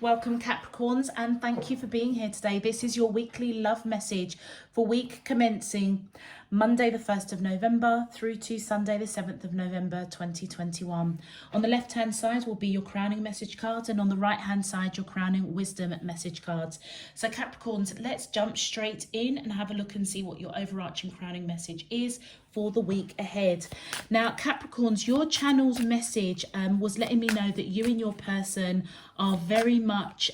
Welcome Capricorns, and thank you for being here today. This is your weekly love message for week commencing Monday the 1st of November through to Sunday the 7th of November 2021. On the left hand side will be your crowning message cards, and on the right hand side your crowning wisdom message cards. So Capricorns, let's jump straight in and have a look and see what your overarching crowning message is for the week ahead. Now Capricorns, your channel's message was letting me know that you and your person are very much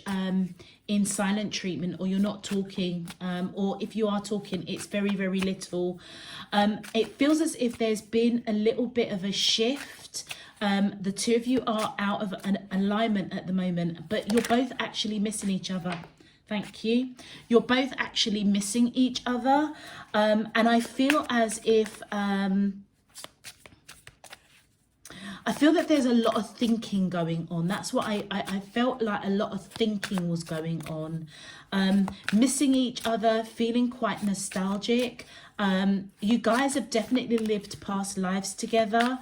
in silent treatment, or you're not talking, or if you are talking, it's very, very little. It feels as if there's been a little bit of a shift. The two of you are out of an alignment at the moment, but you're both actually missing each other. Thank you. You're both actually missing each other. And I feel as if I feel that there's a lot of thinking going on. That's what I felt like. A lot of thinking was going on. Missing each other, feeling quite nostalgic. You guys have definitely lived past lives together.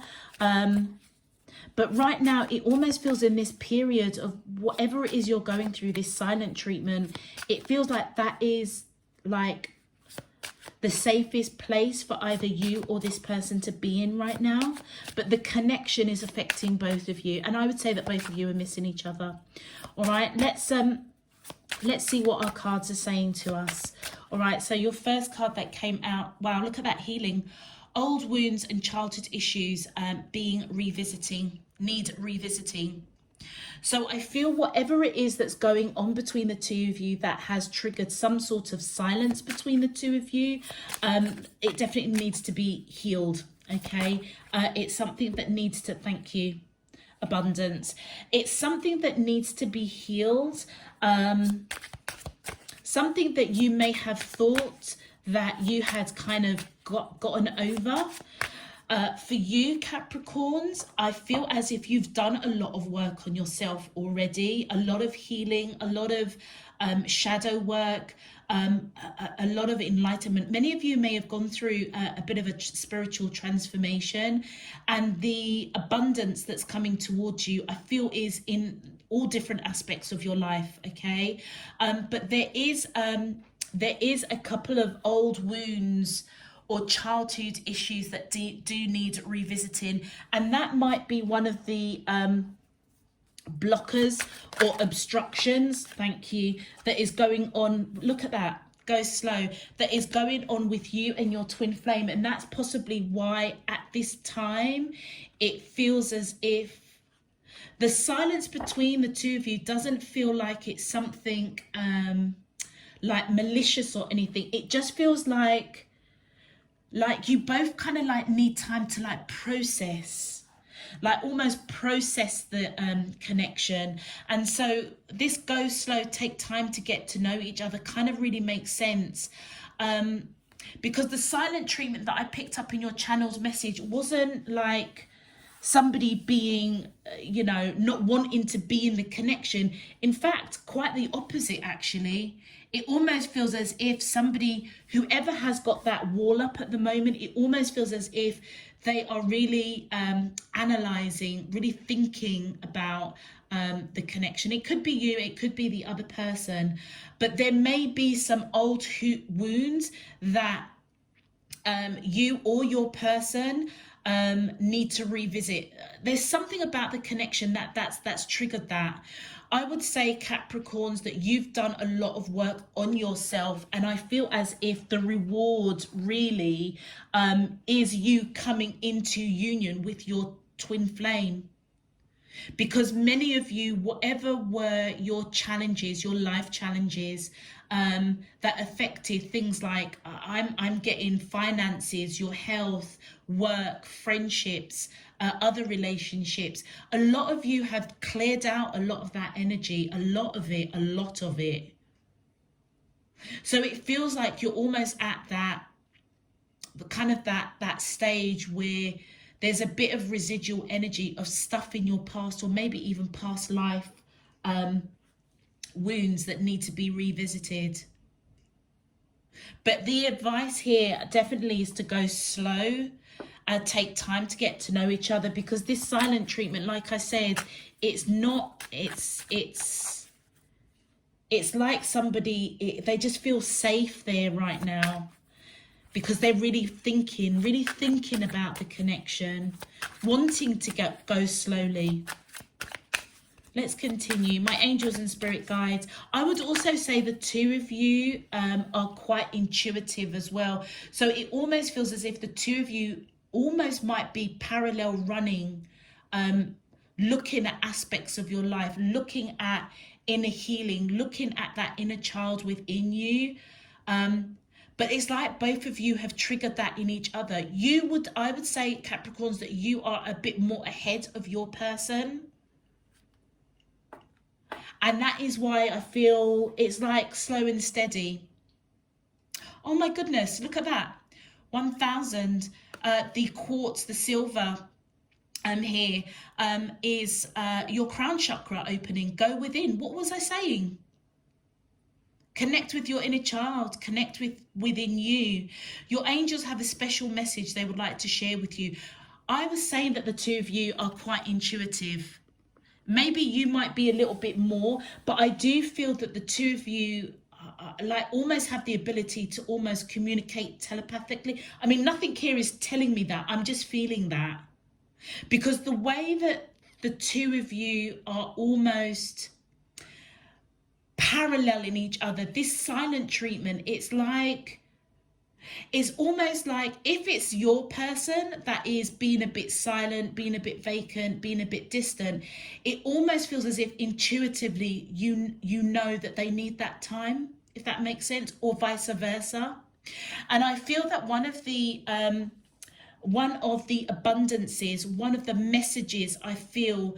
But right now, it almost feels in this period of whatever it is you're going through, this silent treatment, it feels like that is like the safest place for either you or this person to be in right now. But the connection is affecting both of you. And I would say that both of you are missing each other. All right, let's see what our cards are saying to us. All right, so your first card that came out, wow, look at that, healing. Old wounds and childhood issues need revisiting. So I feel whatever it is that's going on between the two of you that has triggered some sort of silence between the two of you, it definitely needs to be healed, okay? It's something that needs to, thank you, abundance. It's something that needs to be healed. Something that you may have thought that you had kind of gotten over. For you Capricorns, I feel as if you've done a lot of work on yourself already, a lot of healing, a lot of shadow work, a lot of enlightenment. Many of you may have gone through a bit of a spiritual transformation, and the abundance that's coming towards you, I feel, is in all different aspects of your life, okay? But there is a couple of old wounds or childhood issues that do need revisiting, and that might be one of the blockers or obstructions, thank you, that is going on. Look at that, go slow, that is going on with you and your twin flame. And that's possibly why at this time it feels as if the silence between the two of you doesn't feel like it's something like malicious or anything. It just feels like you both kind of like need time to like process, like almost process the connection. And so this go slow, take time to get to know each other kind of really makes sense, because the silent treatment that I picked up in your channel's message wasn't like somebody being, you know, not wanting to be in the connection. In fact, quite the opposite, actually. It almost feels as if somebody, whoever has got that wall up at the moment, it almost feels as if they are really analysing, really thinking about the connection. It could be you, it could be the other person, but there may be some old wounds that you or your person need to revisit. There's something about the connection that's triggered that. I would say, Capricorns, that you've done a lot of work on yourself, and I feel as if the reward really is you coming into union with your twin flame. Because many of you, whatever were your challenges, your life challenges that affected things like I'm getting finances, your health, work, friendships, other relationships, a lot of you have cleared out a lot of that energy, a lot of it. So it feels like you're almost at that kind of that stage where there's a bit of residual energy of stuff in your past, or maybe even past life wounds that need to be revisited. But the advice here definitely is to go slow, take time to get to know each other, because this silent treatment, like I said, it's It's like somebody, they just feel safe there right now, because they're really thinking about the connection, wanting to go slowly. Let's continue. My angels and spirit guides. I would also say the two of you are quite intuitive as well. So it almost feels as if the two of you almost might be parallel running, looking at aspects of your life, looking at inner healing, looking at that inner child within you. But it's like both of you have triggered that in each other. I would say, Capricorns, that you are a bit more ahead of your person. And that is why I feel it's like slow and steady. Oh my goodness, look at that. 1000, the quartz, the silver here is your crown chakra opening. Go within. What was I saying? Connect with your inner child. Connect within you. Your angels have a special message they would like to share with you. I was saying that the two of you are quite intuitive. Maybe you might be a little bit more, but I do feel that the two of you like almost have the ability to almost communicate telepathically. I mean, nothing here is telling me that. I'm just feeling that. Because the way that the two of you are almost paralleling each other, this silent treatment, it's almost like if it's your person that is being a bit silent, being a bit vacant, being a bit distant, it almost feels as if intuitively you know that they need that time, if that makes sense, or vice versa. And I feel that one of the abundances, one of the messages I feel,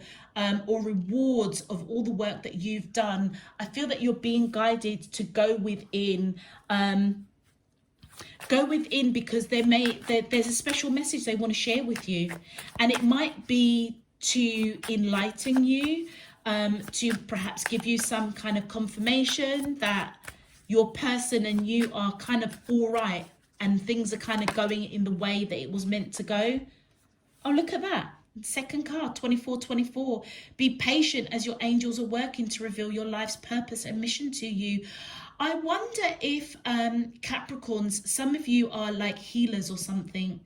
or rewards of all the work that you've done, I feel that you're being guided to go within. Go within, because there's a special message they want to share with you, and it might be to enlighten you, to perhaps give you some kind of confirmation that your person and you are kind of all right, and things are kind of going in the way that it was meant to go. Oh, look at that. Second card, 2424. Be patient as your angels are working to reveal your life's purpose and mission to you. I wonder if Capricorns, some of you are like healers or something,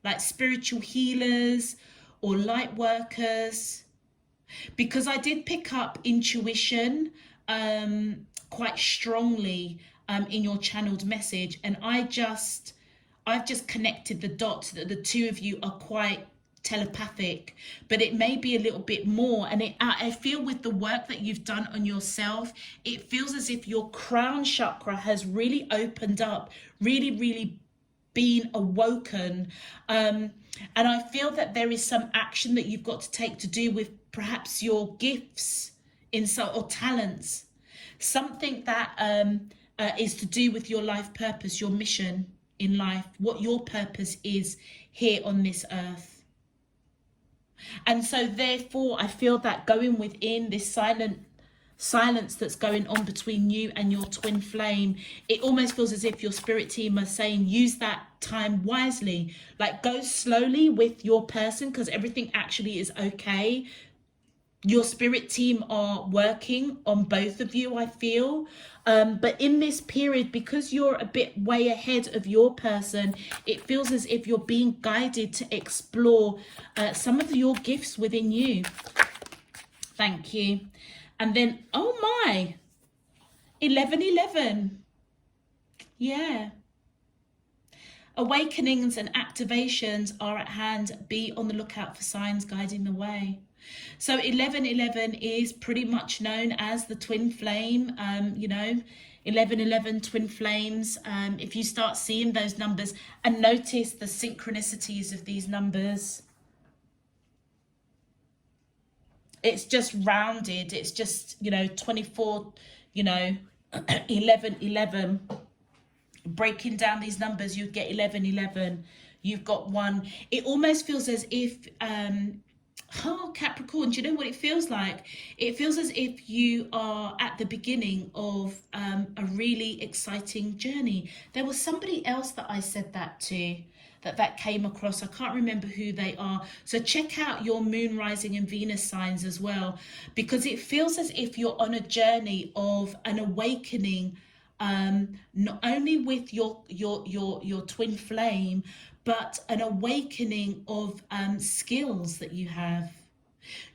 like spiritual healers or light workers, because I did pick up intuition quite strongly in your channeled message, and I've just connected the dots that the two of you are quite telepathic, but it may be a little bit more. And I feel with the work that you've done on yourself, it feels as if your crown chakra has really opened up, really been awoken, and I feel that there is some action that you've got to take to do with perhaps your gifts or talents, something that is to do with your life purpose, your mission in life, what your purpose is here on this earth. And so therefore I feel that going within this silence that's going on between you and your twin flame, it almost feels as if your spirit team are saying use that time wisely, like go slowly with your person, because everything actually is okay. Your spirit team are working on both of you, I feel. But in this period, because you're a bit way ahead of your person, it feels as if you're being guided to explore some of your gifts within you. Thank you. And then, oh my, 1111. Yeah. Awakenings and activations are at hand. Be on the lookout for signs guiding the way. So 1111 is pretty much known as the twin flame, 1111 twin flames. If you start seeing those numbers and notice the synchronicities of these numbers, it's just rounded. It's just, 24, 1111. Breaking down these numbers, you get 1111. You've got 1. It almost feels as if... Capricorn, do you know what it feels like? It feels as if you are at the beginning of a really exciting journey. There was somebody else that I said that to. that came across. I can't remember who they are. So check out your moon, rising and Venus signs as well, because it feels as if you're on a journey of an awakening, not only with your twin flame, but an awakening of skills that you have.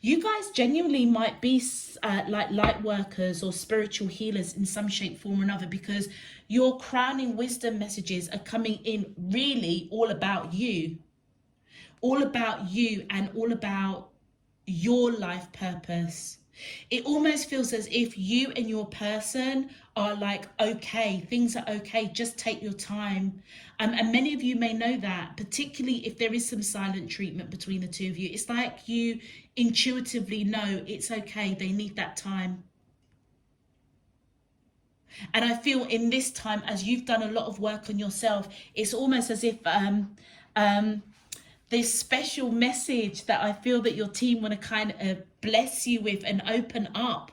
You guys genuinely might be like light workers or spiritual healers in some shape, form or another, because your crowning wisdom messages are coming in really all about you. All about you and all about your life purpose. It almost feels as if you and your person are like, okay, things are okay, just take your time. And many of you may know that, particularly if there is some silent treatment between the two of you. It's like you intuitively know it's okay, they need that time. And I feel in this time, as you've done a lot of work on yourself, it's almost as if this special message that I feel that your team want to kind of bless you with and open up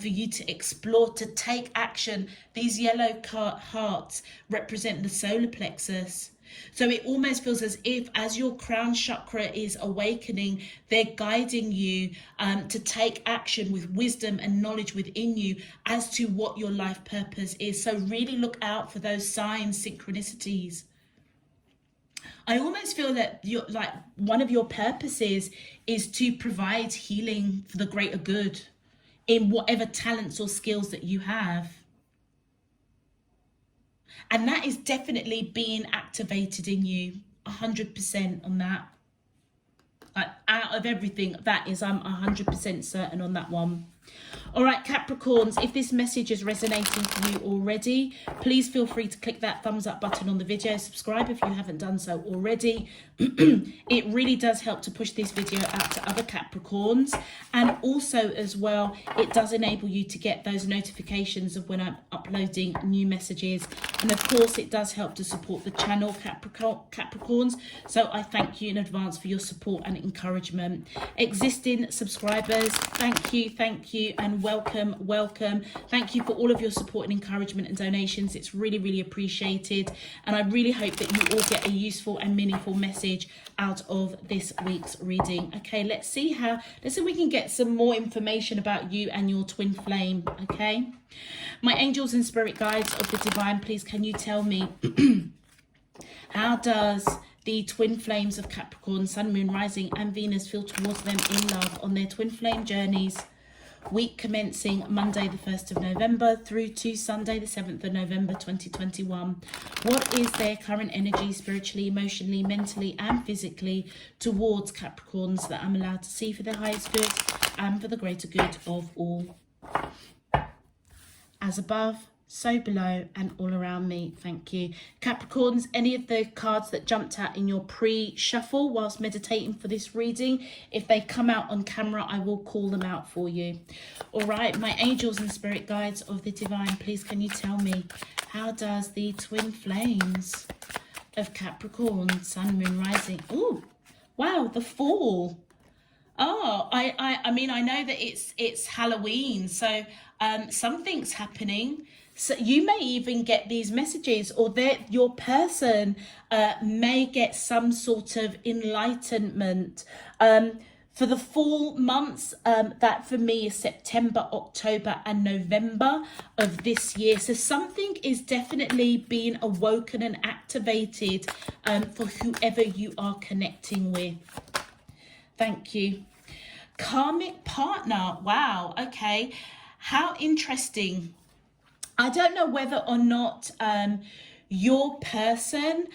for you to explore, to take action. These yellow hearts represent the solar plexus. So it almost feels as if as your crown chakra is awakening, they're guiding you to take action with wisdom and knowledge within you as to what your life purpose is. So really look out for those signs, synchronicities. I almost feel that you're like one of your purposes is to provide healing for the greater good in whatever talents or skills that you have. And that is definitely being activated in you, 100% on that. Like out of everything, that is, I'm 100% certain on that one. All right, Capricorns, if this message is resonating for you already, please feel free to click that thumbs up button on the video. Subscribe if you haven't done so already. It really does help to push this video out to other Capricorns. And also as well, it does enable you to get those notifications of when I'm uploading new messages. And of course, it does help to support the channel, Capricorns. So I thank you in advance for your support and encouragement. Existing subscribers, thank you, and welcome. Thank you for all of your support and encouragement and donations. It's really, really appreciated. And I really hope that you all get a useful and meaningful message out of this week's reading. Okay, let's see if we can get some more information about you and your twin flame. Okay, my angels and spirit guides of the divine, please can you tell me how does the twin flames of Capricorn, Sun, Moon, Rising and Venus feel towards them in love on their twin flame journeys, week commencing Monday the 1st of November through to Sunday the 7th of November 2021. What is their current energy spiritually, emotionally, mentally and physically towards Capricorns that I'm allowed to see for their highest good and for the greater good of all? As above, so below and all around me. Thank you. Capricorns, any of the cards that jumped out in your pre-shuffle whilst meditating for this reading, if they come out on camera, I will call them out for you. All right, my angels and spirit guides of the divine, please can you tell me how does the twin flames of Capricorn, Sun, Moon, Rising, oh wow, the Fool. Oh, I mean, I know that it's Halloween, so something's happening. So you may even get these messages, or that your person may get some sort of enlightenment. For the fall months, that for me is September, October and November of this year. So something is definitely being awoken and activated for whoever you are connecting with. Thank you. Karmic partner. Wow. Okay. How interesting. I don't know whether or not your person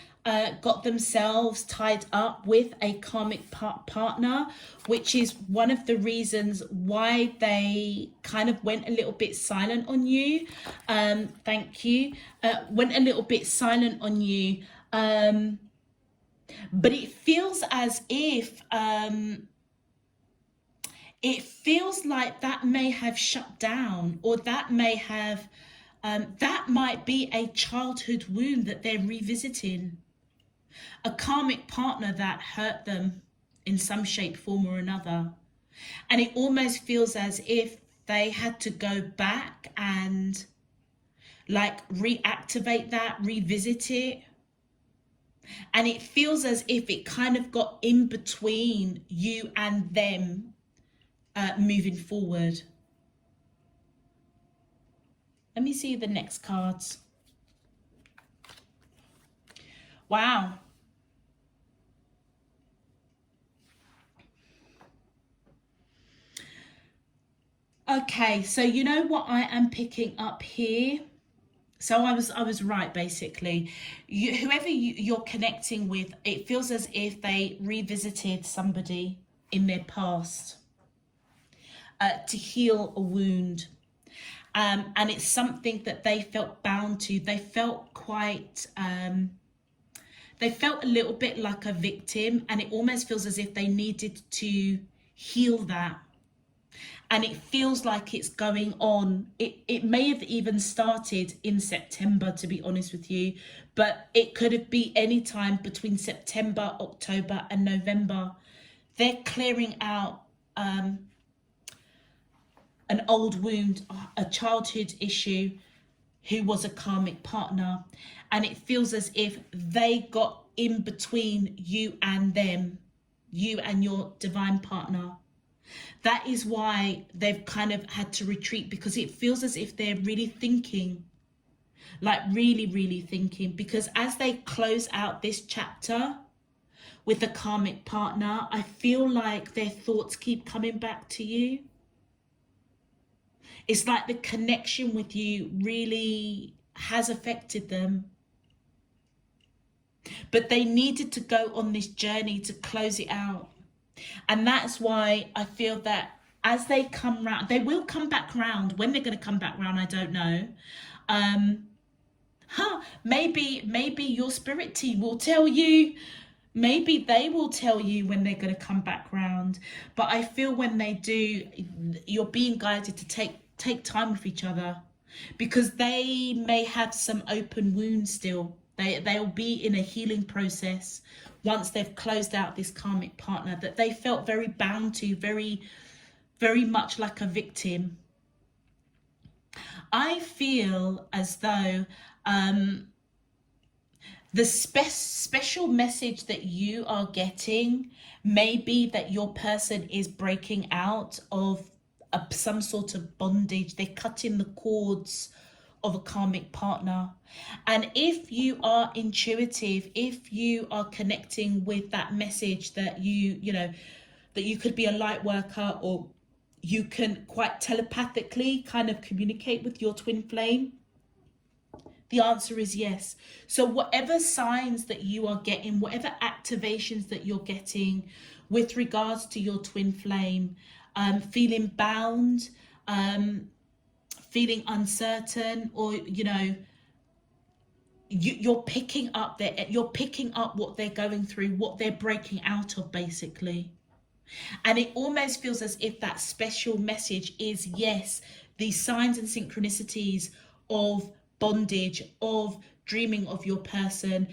got themselves tied up with a karmic partner, which is one of the reasons why they kind of went a little bit silent on you. Thank you. Went a little bit silent on you. But it feels as if it feels like that may have shut down, or that may have that might be a childhood wound that they're revisiting. A karmic partner that hurt them in some shape, form or another. And it almost feels as if they had to go back and like reactivate that, revisit it. And it feels as if it kind of got in between you and them moving forward. Let me see the next cards. Wow. Okay, so you know what I am picking up here? So I was right, basically. Whoever you're connecting with, it feels as if they revisited somebody in their past to heal a wound. And it's something that they felt bound to. They felt quite, they felt a little bit like a victim, and it almost feels as if they needed to heal that. And it feels like it's going on. It may have even started in September, to be honest with you, but it could have been any time between September, October and November. They're clearing out an old wound, a childhood issue, who was a karmic partner. And it feels as if they got in between you and them, you and your divine partner. That is why they've kind of had to retreat, because it feels as if they're really thinking, like really thinking, because as they close out this chapter with a karmic partner, I feel like their thoughts keep coming back to you. It's like the connection with you really has affected them. But they needed to go on this journey to close it out. And that's why I feel that as they come round, they will come back round. When they're going to come back round, I don't know. Maybe your spirit team will tell you. Maybe they will tell you when they're going to come back round. But I feel when they do, you're being guided to take time with each other, because they may have some open wounds still. They'll be in a healing process once they've closed out this karmic partner that they felt very bound to, very much like a victim. I feel as though the special message that you are getting may be that your person is breaking out of some sort of bondage. They're cutting the cords of a karmic partner. And if you are intuitive, if you are connecting with that message that you know that you could be a light worker, or you can quite telepathically kind of communicate with your twin flame, the answer is yes. So whatever signs that you are getting, whatever activations that you're getting with regards to your twin flame, feeling bound, feeling uncertain, or you're picking up what they're going through, what they're breaking out of, basically. And it almost feels as if that special message is, yes, these signs and synchronicities of bondage, of dreaming of your person,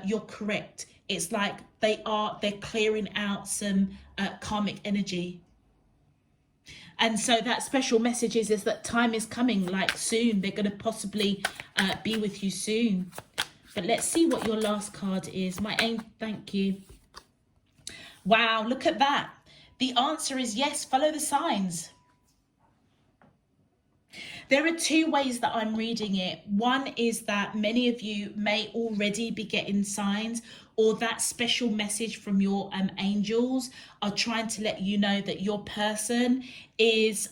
you're correct. It's like they're clearing out some karmic energy. And so that special message is that time is coming, like soon. They're going to possibly be with you soon. But let's see what your last card is. My aim, thank you. Wow, look at that. The answer is yes, follow the signs. There are two ways that I'm reading it. One is that many of you may already be getting signs, or that special message from your angels are trying to let you know that your person is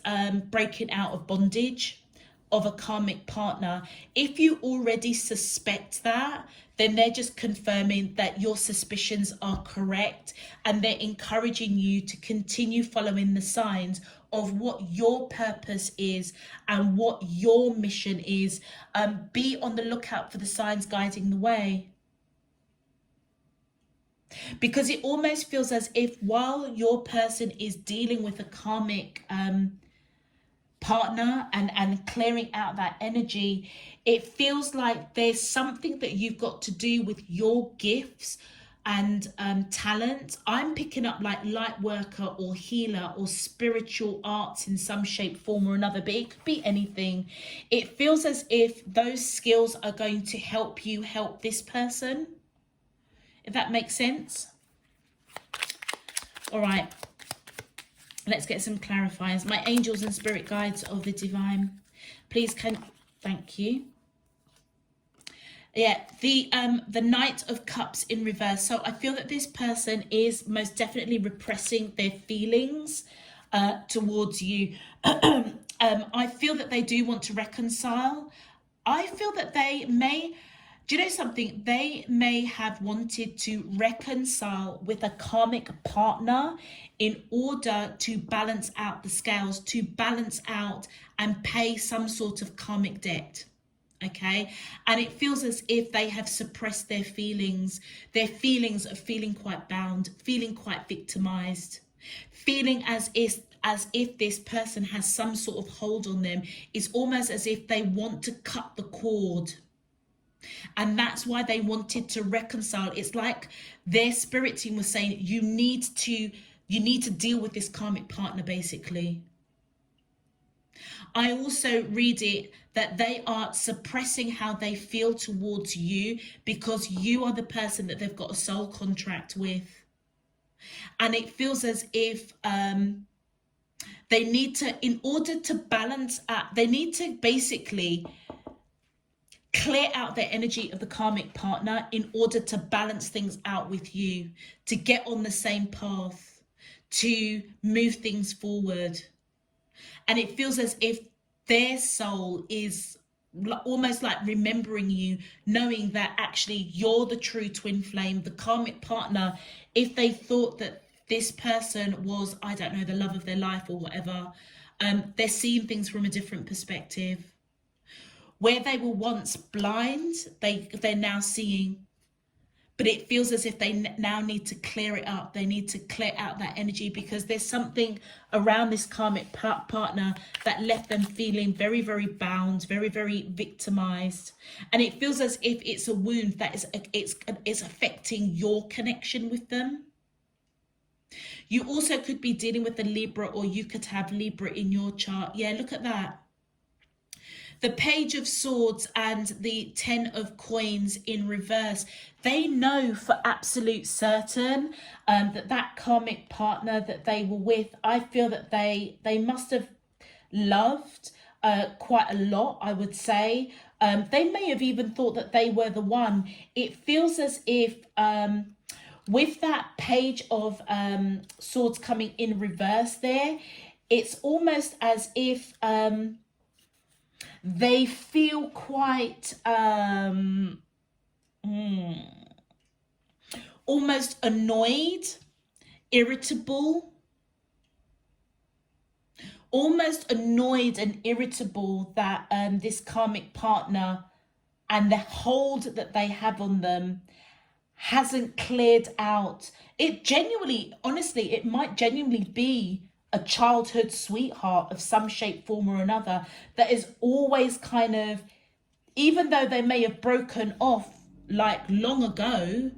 breaking out of bondage of a karmic partner. If you already suspect that, then they're just confirming that your suspicions are correct, and they're encouraging you to continue following the signs of what your purpose is and what your mission is. Be on the lookout for the signs guiding the way. Because it almost feels as if while your person is dealing with a karmic partner and clearing out that energy, it feels like there's something that you've got to do with your gifts and talent. I'm picking up like light worker or healer or spiritual arts in some shape, form or another, but it could be anything. It feels as if those skills are going to help you help this person. if that makes sense. All right, let's get some clarifiers. My angels and spirit guides of the divine, please thank you. Yeah, the Knight of Cups in reverse. So I feel that this person is most definitely repressing their feelings towards you. I feel that they do want to reconcile. I feel that they may, do you know something? They may have wanted to reconcile with a karmic partner in order to balance out the scales, to balance out and pay some sort of karmic debt. Okay, and it feels as if they have suppressed their feelings of feeling quite bound, feeling quite victimized, feeling as if this person has some sort of hold on them. It's almost as if they want to cut the cord, and that's why they wanted to reconcile. It's like their spirit team was saying, you need to deal with this karmic partner, basically. I also read it that they are suppressing how they feel towards you because you are the person that they've got a soul contract with. And it feels as if they need to, in order to balance out, they need to basically clear out their energy of the karmic partner in order to balance things out with you, to get on the same path, to move things forward. And it feels as if their soul is almost like remembering you, knowing that actually you're the true twin flame, the karmic partner. If they thought that this person was, I don't know, the love of their life or whatever, they're seeing things from a different perspective. Where they were once blind, they're now seeing. But it feels as if they now need to clear it up. They need to clear out that energy because there's something around this karmic partner that left them feeling very, very bound, very, very victimized. And it feels as if it's a wound that is affecting your connection with them. You also could be dealing with a Libra, or you could have Libra in your chart. Yeah, look at that. The Page of Swords and the 10 of Coins in reverse. They know for absolute certain that karmic partner that they were with, I feel that they must have loved quite a lot, I would say. They may have even thought that they were the one. It feels as if with that Page of Swords coming in reverse there, it's almost as if they feel quite almost annoyed, irritable, that this karmic partner and the hold that they have on them hasn't cleared out. It genuinely, honestly, it might genuinely be a childhood sweetheart of some shape, form or another that is always kind of, even though they may have broken off like long ago,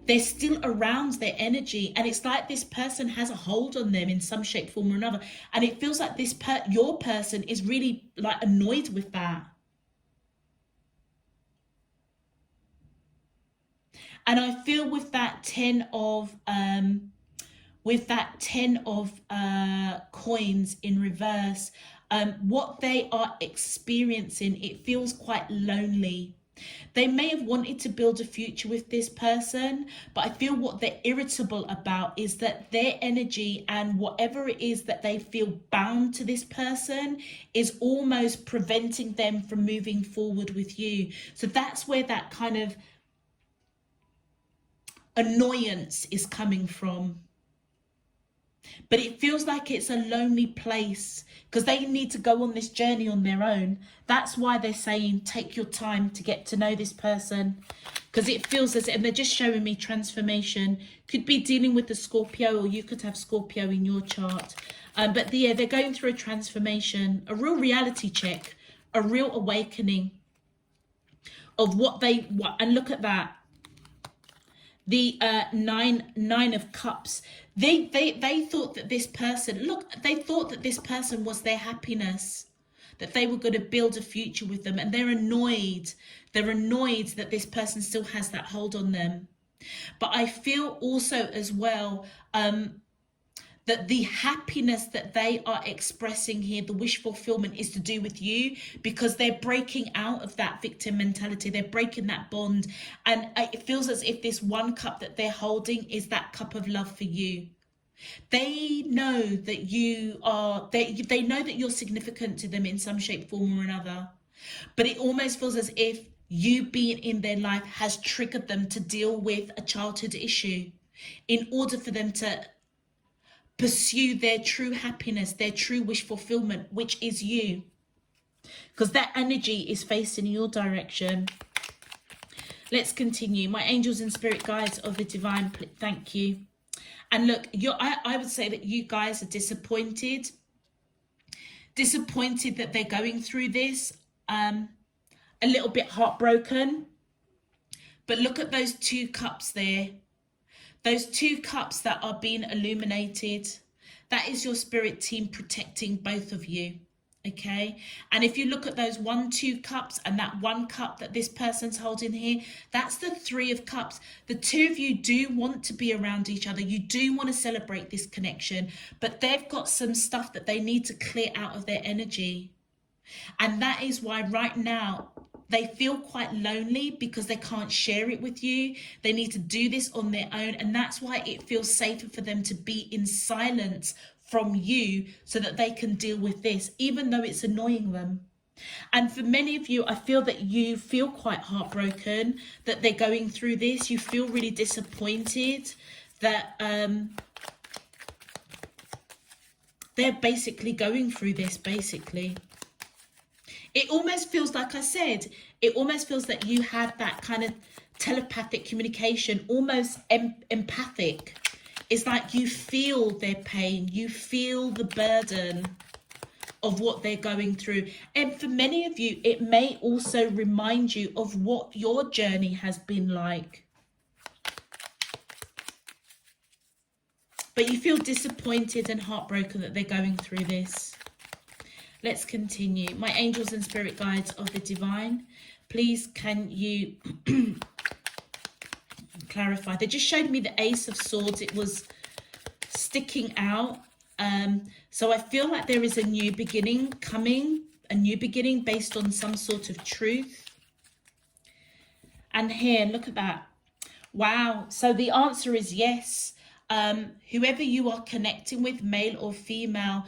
they're still around their energy. And it's like this person has a hold on them in some shape, form or another. And it feels like your person is really like annoyed with that. And I feel with that 10 of coins in reverse, what they are experiencing, it feels quite lonely. They may have wanted to build a future with this person, but I feel what they're irritable about is that their energy and whatever it is that they feel bound to this person is almost preventing them from moving forward with you. So that's where that kind of annoyance is coming from. But it feels like it's a lonely place because they need to go on this journey on their own. That's why they're saying take your time to get to know this person, because it feels as, and they're just showing me transformation. Could be dealing with the Scorpio, or you could have Scorpio in your chart. But yeah, they're going through a transformation, a real reality check, a real awakening of what they want. And look at that. The nine of cups. They thought that this person, they thought that this person was their happiness, that they were going to build a future with them, and they're annoyed. They're annoyed that this person still has that hold on them. But I feel also as well that the happiness that they are expressing here, the wish fulfillment, is to do with you, because they're breaking out of that victim mentality. They're breaking that bond. And it feels as if this one cup that they're holding is that cup of love for you. They know that you are, they know that you're significant to them in some shape, form or another. But it almost feels as if you being in their life has triggered them to deal with a childhood issue in order for them to pursue their true happiness, their true wish fulfillment, which is you. Because that energy is facing your direction. Let's continue. My angels and spirit guides of the divine, thank you. And look, I would say that you guys are disappointed. Disappointed that they're going through this. A little bit heartbroken. But look at those 2 cups there. Those 2 cups that are being illuminated. That is your spirit team protecting both of you. Okay, and if you look at those 1, 2 cups and that 1 cup that this person's holding here, that's the 3 of cups. The 2 of you do want to be around each other. You do want to celebrate this connection, but they've got some stuff that they need to clear out of their energy. And that is why right now they feel quite lonely, because they can't share it with you. They need to do this on their own. And that's why it feels safer for them to be in silence from you, so that they can deal with this, even though it's annoying them. And for many of you, I feel that you feel quite heartbroken that they're going through this. You feel really disappointed that they're basically going through this, basically. It almost feels, like I said, it almost feels that you have that kind of telepathic communication, almost empathic. It's like you feel their pain, you feel the burden of what they're going through. And for many of you, it may also remind you of what your journey has been like. But you feel disappointed and heartbroken that they're going through this. Let's continue. My angels and spirit guides of the divine, please can you clarify? They just showed me the Ace of Swords. It was sticking out. So I feel like there is a new beginning coming, a new beginning based on some sort of truth. And here, look at that. Wow. So the answer is yes. Whoever you are connecting with, male or female,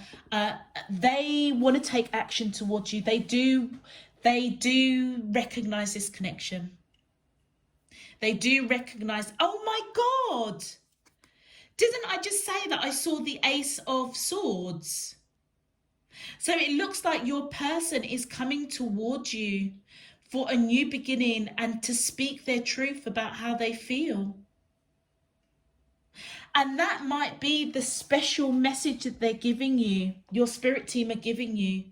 they want to take action towards you. They do recognize this connection. They do recognize, oh my God, didn't I just say that I saw the Ace of Swords? So it looks like your person is coming towards you for a new beginning and to speak their truth about how they feel. And that might be the special message that they're giving you, your spirit team are giving you.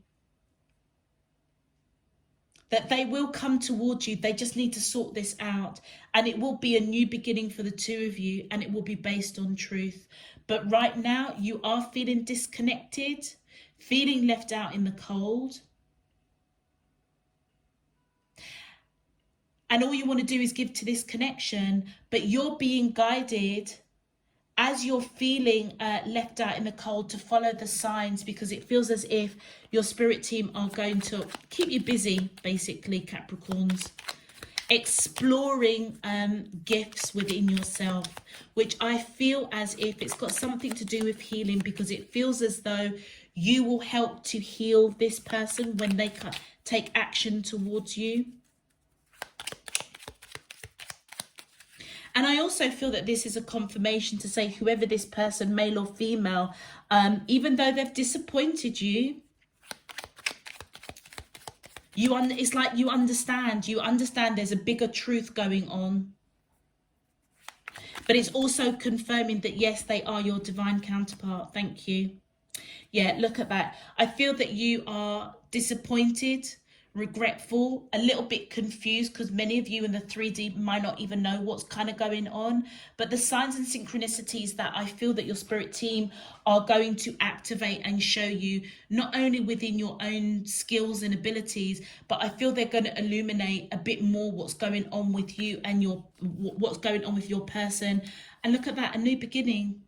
That they will come towards you. They just need to sort this out. And it will be a new beginning for the 2 of you. And it will be based on truth. But right now, you are feeling disconnected. Feeling left out in the cold. And all you want to do is give to this connection. But you're being guided as you're feeling left out in the cold to follow the signs, because it feels as if your spirit team are going to keep you busy, basically, Capricorns, exploring gifts within yourself, which I feel as if it's got something to do with healing, because it feels as though you will help to heal this person when they take action towards you. And I also feel that this is a confirmation to say whoever this person, male or female, even though they've disappointed you, it's like you understand there's a bigger truth going on. But it's also confirming that, yes, they are your divine counterpart. Thank you. Yeah, look at that. I feel that you are disappointed regretful, a little bit confused, because many of you in the 3D might not even know what's kind of going on. But the signs and synchronicities that I feel that your spirit team are going to activate and show you, not only within your own skills and abilities, but I feel they're going to illuminate a bit more what's going on with you and what's going on with your person. And look at that, a new beginning.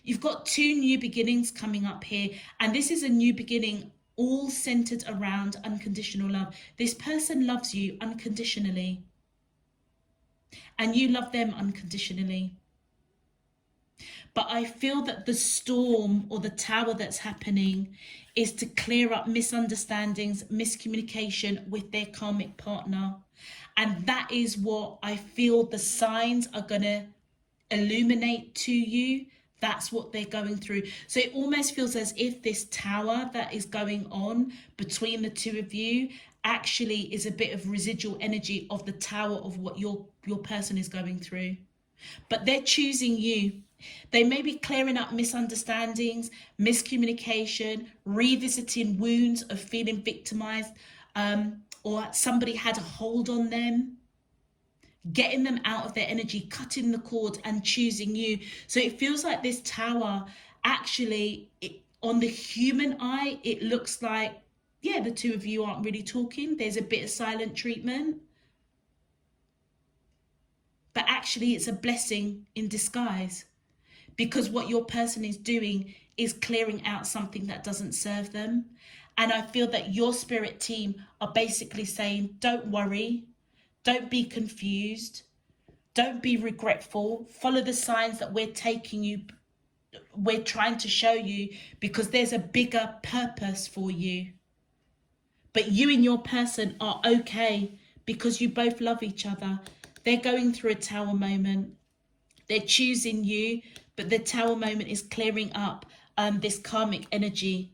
You've got 2 new beginnings coming up here, and this is a new beginning all centered around unconditional love. This person loves you unconditionally, and you love them unconditionally. But I feel that the storm or the tower that's happening is to clear up misunderstandings, miscommunication with their karmic partner. And that is what I feel the signs are going to illuminate to you. That's what they're going through. So it almost feels as if this tower that is going on between the 2 of you actually is a bit of residual energy of the tower of what your person is going through. But they're choosing you. They may be clearing up misunderstandings, miscommunication, revisiting wounds of feeling victimized, or somebody had a hold on them, getting them out of their energy, cutting the cord and choosing you. So it feels like this tower, actually, on the human eye, it looks like, yeah, the 2 of you aren't really talking. There's a bit of silent treatment. But actually, it's a blessing in disguise, because what your person is doing is clearing out something that doesn't serve them. And I feel that your spirit team are basically saying, don't worry. Don't be confused. Don't be regretful. Follow the signs that we're taking you, we're trying to show you, because there's a bigger purpose for you. But you and your person are okay because you both love each other. They're going through a tower moment. They're choosing you, but the tower moment is clearing up this karmic energy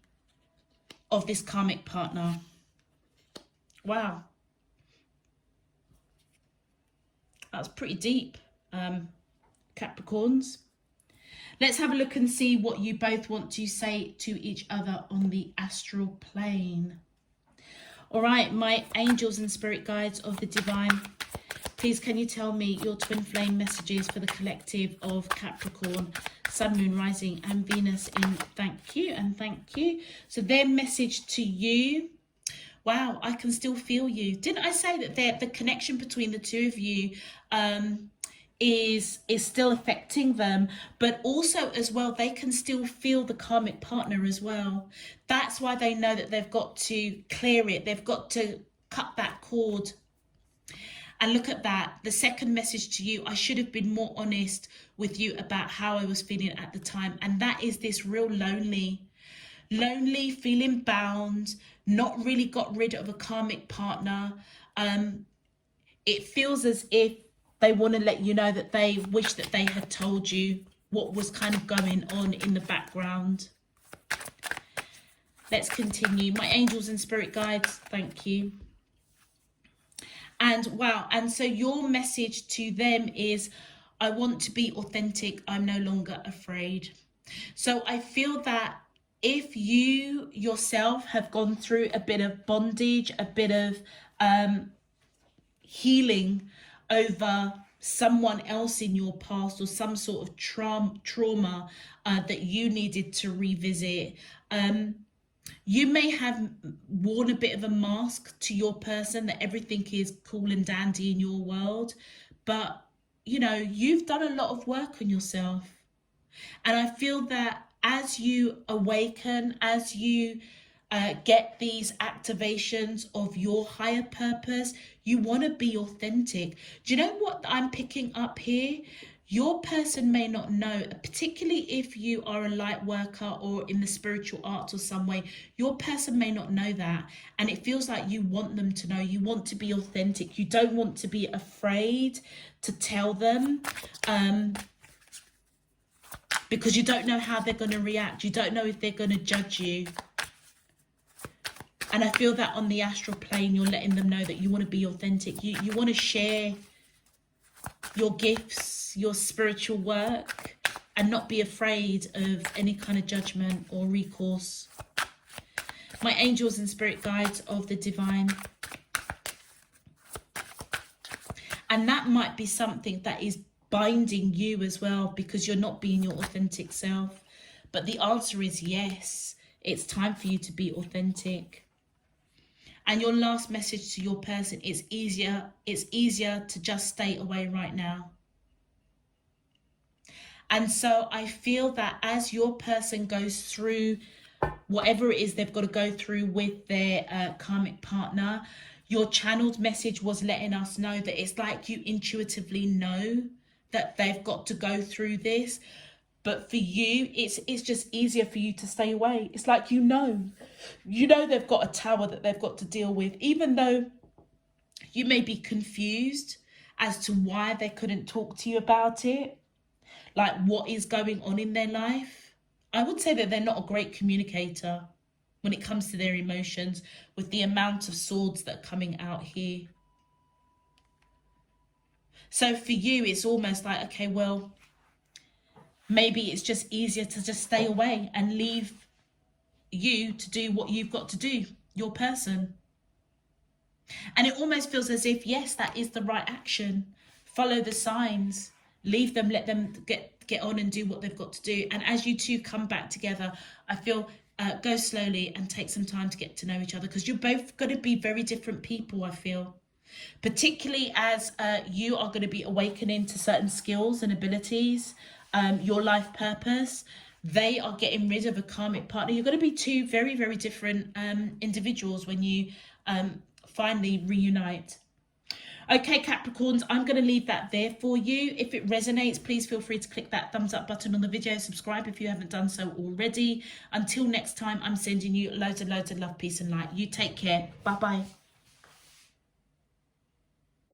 of this karmic partner. Wow. That's pretty deep, Capricorns. Let's have a look and see what you both want to say to each other on the astral plane. All right, my angels and spirit guides of the divine, please can you tell me your twin flame messages for the collective of Capricorn, Sun, Moon, Rising and Venus in thank you and thank you. So their message to you, wow, I can still feel you. Didn't I say that the connection between the 2 of you is still affecting them, but also as well, they can still feel the karmic partner as well. That's why they know that they've got to clear it. They've got to cut that cord. And look at that. The second message to you, I should have been more honest with you about how I was feeling at the time. And that is this real lonely, feeling bound, not really got rid of a karmic partner. It feels as if they want to let you know that they wish that they had told you what was kind of going on in the background. Let's continue. My angels and spirit guides, thank you. And wow, and so your message to them is, I want to be authentic. I'm no longer afraid. So I feel that if you yourself have gone through a bit of bondage, a bit of healing over someone else in your past, or some sort of trauma that you needed to revisit, you may have worn a bit of a mask to your person, that everything is cool and dandy in your world, but you know, you've done a lot of work on yourself. And I feel that as you awaken, as you get these activations of your higher purpose, you want to be authentic. Do you know what I'm picking up here? Your person may not know, particularly if you are a light worker or in the spiritual arts or some way, your person may not know that. And it feels like you want them to know. You want to be authentic. You don't want to be afraid to tell them, because you don't know how they're going to react. You don't know if they're going to judge you. And I feel that on the astral plane, you're letting them know that you want to be authentic. You want to share your gifts, your spiritual work, and not be afraid of any kind of judgment or recourse. My angels and spirit guides of the divine, And that might be something that is binding you as well, because you're not being your authentic self. But the answer is yes. It's time for you to be authentic. And your last message to your person is it's easier to just stay away right now. And so I feel that as your person goes through whatever it is they've got to go through with their karmic partner, your channeled message was letting us know that it's like you intuitively know that they've got to go through this. But for you, it's just easier for you to stay away. It's like you know they've got a tower that they've got to deal with, even though you may be confused as to why they couldn't talk to you about it, like what is going on in their life. I would say that they're not a great communicator when it comes to their emotions, with the amount of swords that are coming out here. So for you, it's almost like, okay, well, maybe it's just easier to just stay away and leave you to do what you've got to do, your person. And it almost feels as if, yes, that is the right action. Follow the signs, leave them, let them get on and do what they've got to do. And as you two come back together, I feel go slowly and take some time to get to know each other, because you're both going to be very different people, I feel. Particularly as you are going to be awakening to certain skills and abilities, your life purpose. They are getting rid of a karmic partner. You're going to be two very, very different individuals when you finally reunite. Okay, Capricorns, I'm going to leave that there for you. If it resonates, please feel free to click that thumbs up button on the video. Subscribe if you haven't done so already. Until next time, I'm sending you loads and loads of love, peace and light. You take care. Bye-bye.